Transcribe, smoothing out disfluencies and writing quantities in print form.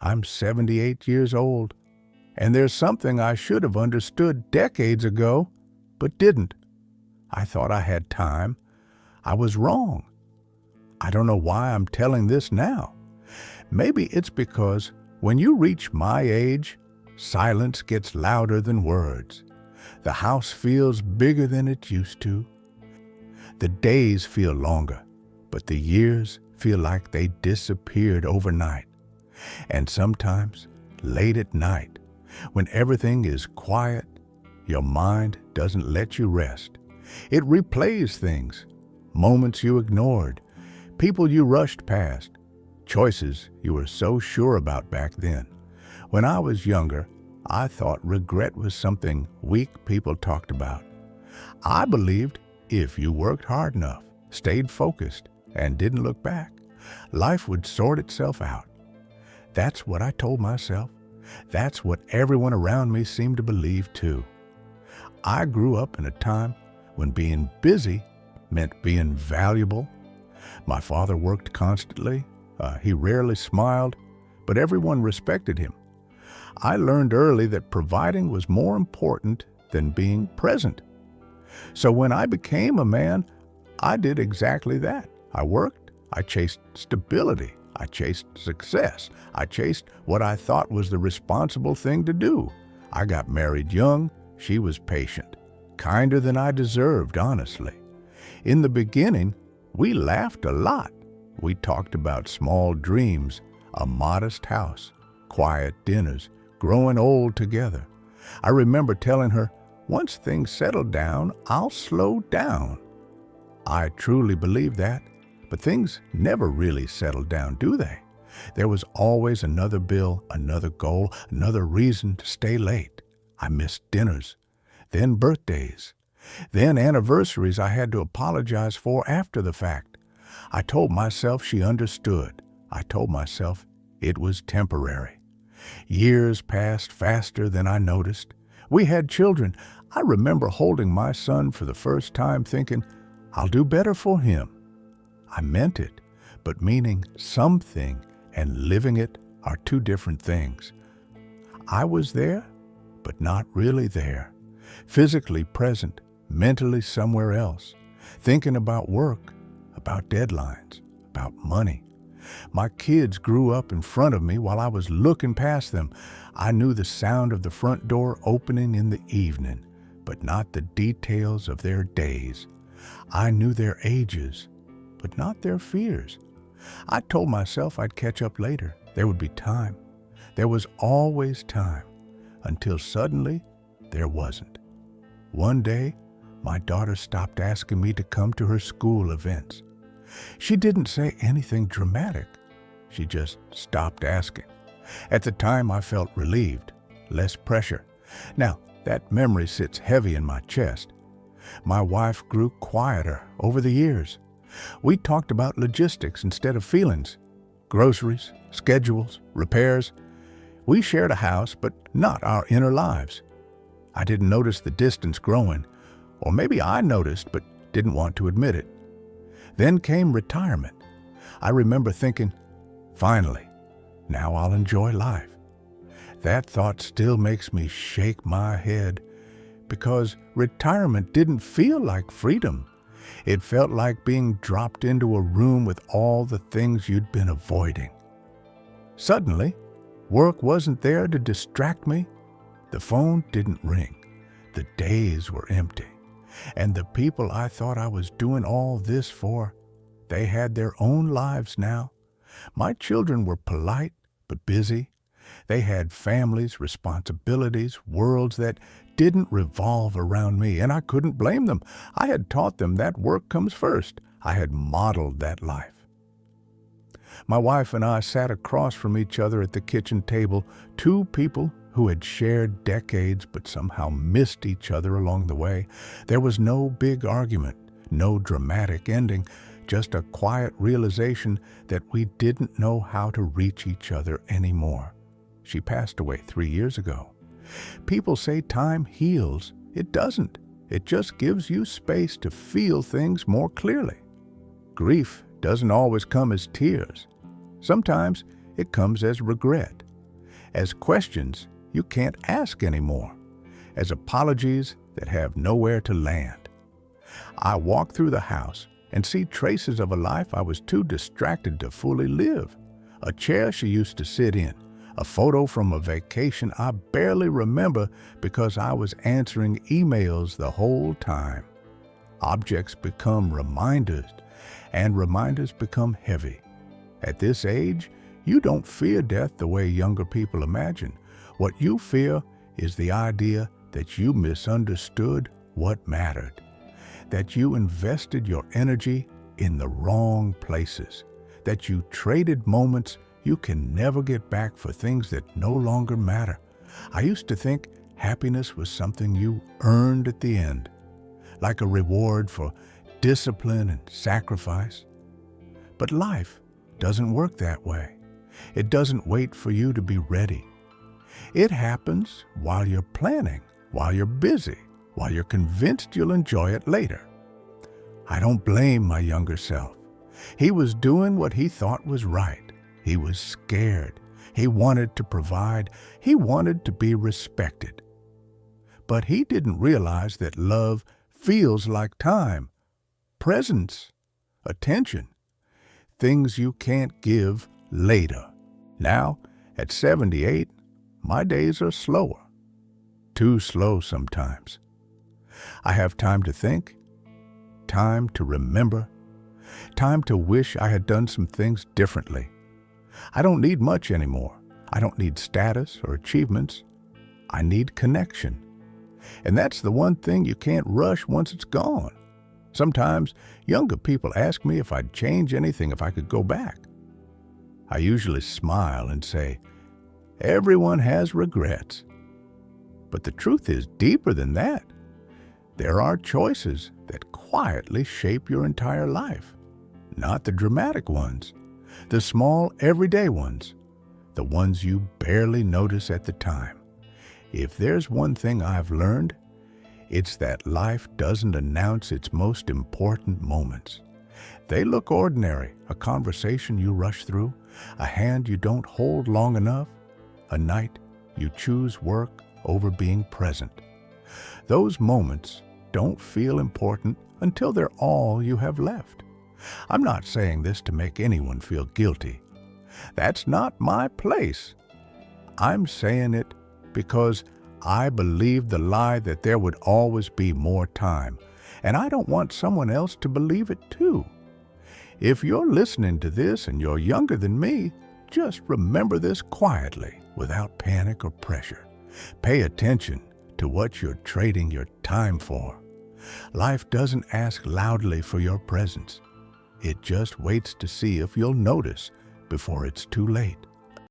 I'm 78 years old, and there's something I should have understood decades ago, but didn't. I thought I had time. I was wrong. I don't know why I'm telling this now. Maybe it's because when you reach my age, silence gets louder than words. The house feels bigger than it used to. The days feel longer, but the years feel like they disappeared overnight. And sometimes, late at night, when everything is quiet, your mind doesn't let you rest. It replays things, moments you ignored, people you rushed past, choices you were so sure about back then. When I was younger, I thought regret was something weak people talked about. I believed if you worked hard enough, stayed focused, and didn't look back, life would sort itself out. That's what I told myself. That's what everyone around me seemed to believe too. I grew up in a time when being busy meant being valuable. My father worked constantly. He rarely smiled, but everyone respected him. I learned early that providing was more important than being present. So when I became a man, I did exactly that. I worked, I chased stability, I chased success, I chased what I thought was the responsible thing to do. I got married young, she was patient, kinder than I deserved, honestly. In the beginning, we laughed a lot. We talked about small dreams, a modest house, quiet dinners, growing old together. I remember telling her, once things settle down, I'll slow down. I truly believed that, but things never really settled down, do they? There was always another bill, another goal, another reason to stay late. I missed dinners, then birthdays, then anniversaries I had to apologize for after the fact. I told myself she understood. I told myself it was temporary. Years passed faster than I noticed. We had children. I remember holding my son for the first time thinking, I'll do better for him. I meant it, but meaning something and living it are two different things. I was there, but not really there. Physically present, mentally somewhere else, thinking about work, about deadlines, about money. My kids grew up in front of me while I was looking past them. I knew the sound of the front door opening in the evening, but not the details of their days. I knew their ages, but not their fears. I told myself I'd catch up later. There would be time. There was always time, until suddenly there wasn't. One day, my daughter stopped asking me to come to her school events. She didn't say anything dramatic. She just stopped asking. At the time, I felt relieved, less pressure. Now, that memory sits heavy in my chest. My wife grew quieter over the years. We talked about logistics instead of feelings, groceries, schedules, repairs. We shared a house, but not our inner lives. I didn't notice the distance growing, or maybe I noticed but didn't want to admit it. Then came retirement. I remember thinking, finally, now I'll enjoy life. That thought still makes me shake my head because retirement didn't feel like freedom. It felt like being dropped into a room with all the things you'd been avoiding. Suddenly, work wasn't there to distract me. The phone didn't ring. The days were empty. And the people I thought I was doing all this for, they had their own lives now. My children were polite but busy. They had families, responsibilities, worlds that didn't revolve around me, and I couldn't blame them. I had taught them that work comes first. I had modeled that life. My wife and I sat across from each other at the kitchen table, two people who had shared decades but somehow missed each other along the way. There was no big argument, no dramatic ending, just a quiet realization that we didn't know how to reach each other anymore. She passed away 3 years ago. People say time heals. It doesn't. It just gives you space to feel things more clearly. Grief doesn't always come as tears. Sometimes it comes as regret, as questions you can't ask anymore, as apologies that have nowhere to land. I walk through the house and see traces of a life I was too distracted to fully live. A chair she used to sit in, a photo from a vacation I barely remember because I was answering emails the whole time. Objects become reminders, and reminders become heavy. At this age, you don't fear death the way younger people imagine. What you fear is the idea that you misunderstood what mattered, that you invested your energy in the wrong places, that you traded moments you can never get back for things that no longer matter. I used to think happiness was something you earned at the end, like a reward for discipline and sacrifice. But life doesn't work that way. It doesn't wait for you to be ready. It happens while you're planning, while you're busy, while you're convinced you'll enjoy it later. I don't blame my younger self. He was doing what he thought was right. He was scared. He wanted to provide. He wanted to be respected. But he didn't realize that love feels like time, presence, attention, things you can't give later. Now, at 78, my days are slower. Too slow sometimes. I have time to think, time to remember, time to wish I had done some things differently. I don't need much anymore. I don't need status or achievements. I need connection. And that's the one thing you can't rush once it's gone. Sometimes younger people ask me if I'd change anything if I could go back. I usually smile and say, everyone has regrets. But the truth is deeper than that. There are choices that quietly shape your entire life. Not the dramatic ones, the small, everyday ones, the ones you barely notice at the time. If there's one thing I've learned, it's that life doesn't announce its most important moments. They look ordinary, a conversation you rush through, a hand you don't hold long enough, a night you choose work over being present. Those moments don't feel important until they're all you have left. I'm not saying this to make anyone feel guilty. That's not my place. I'm saying it because I believe the lie that there would always be more time, and I don't want someone else to believe it too. If you're listening to this and you're younger than me, just remember this quietly, without panic or pressure. Pay attention to what you're trading your time for. Life doesn't ask loudly for your presence. It just waits to see if you'll notice before it's too late.